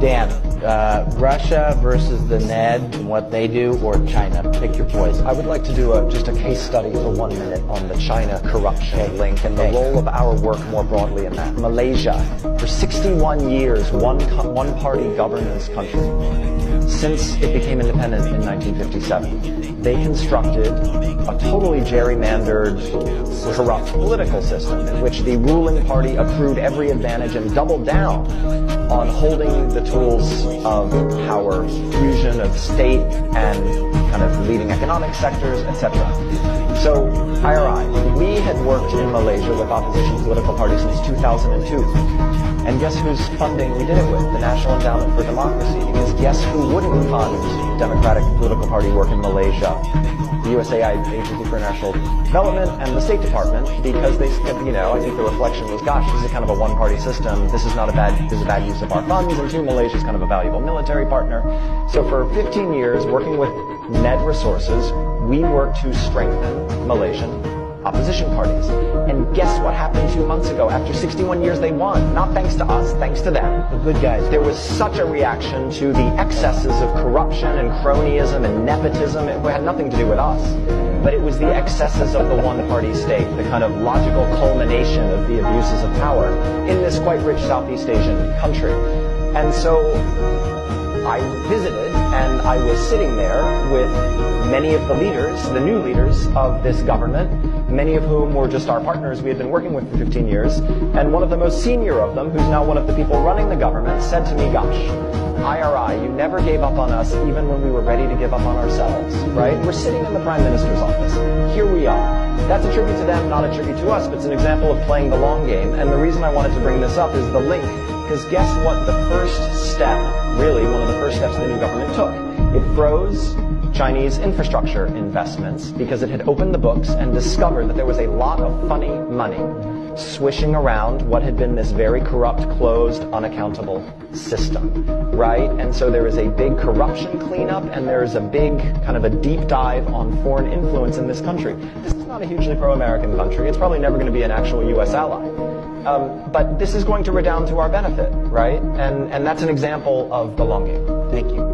Dan, Russia versus the Ned, what they do, or China? Pick your poison. I would like to do just a case study for 1 minute on the China corruption link and the role of our work more broadly in that. Malaysia, for 61 years, one-party governed this country. Since it became independent in 1957, they constructed a totally gerrymandered, corrupt political system in which the ruling party accrued every advantage and doubled down on holding the tools of power, fusion of state and kind of leading economic sectors, etc. So, IRI, we had worked in Malaysia with opposition political parties since 2002. And guess whose funding we did it with? The National Endowment for Democracy. Because guess who wouldn't fund democratic political party work in Malaysia? The USAID, Agency for International Development, and the State Department, because they said, I think the reflection was, gosh, this is kind of a one-party system. This is a bad use of our funds. And two, Malaysia is kind of a valuable military partner. So for 15 years, working with Ned Resources, we worked to strengthen Malaysian opposition parties. And guess what happened 2 months ago? After 61 years, they won. Not thanks to us, thanks to them. The good guys. There was such a reaction to the excesses of corruption and cronyism and nepotism. It had nothing to do with us. But it was the excesses of the one-party state, the kind of logical culmination of the abuses of power in this quite rich Southeast Asian country. And so I visited, and I was sitting there with many of the leaders, the new leaders of this government, many of whom were just our partners we had been working with for 15 years. And one of the most senior of them, who's now one of the people running the government, said to me, gosh, IRI, you never gave up on us even when we were ready to give up on ourselves, right? We're sitting in the Prime Minister's office. Here we are. That's a tribute to them, not a tribute to us, but it's an example of playing the long game. And the reason I wanted to bring this up is the link. Because guess what the first step, really one of the first steps the new government took? It froze Chinese infrastructure investments because it had opened the books and discovered that there was a lot of funny money swishing around what had been this very corrupt, closed, unaccountable system, right? And so there is a big corruption cleanup and there's a big kind of a deep dive on foreign influence in this country. This is not a hugely pro-American country. It's probably never going to be an actual U.S. ally. But this is going to redound to our benefit, right? And that's an example of the long game. Thank you.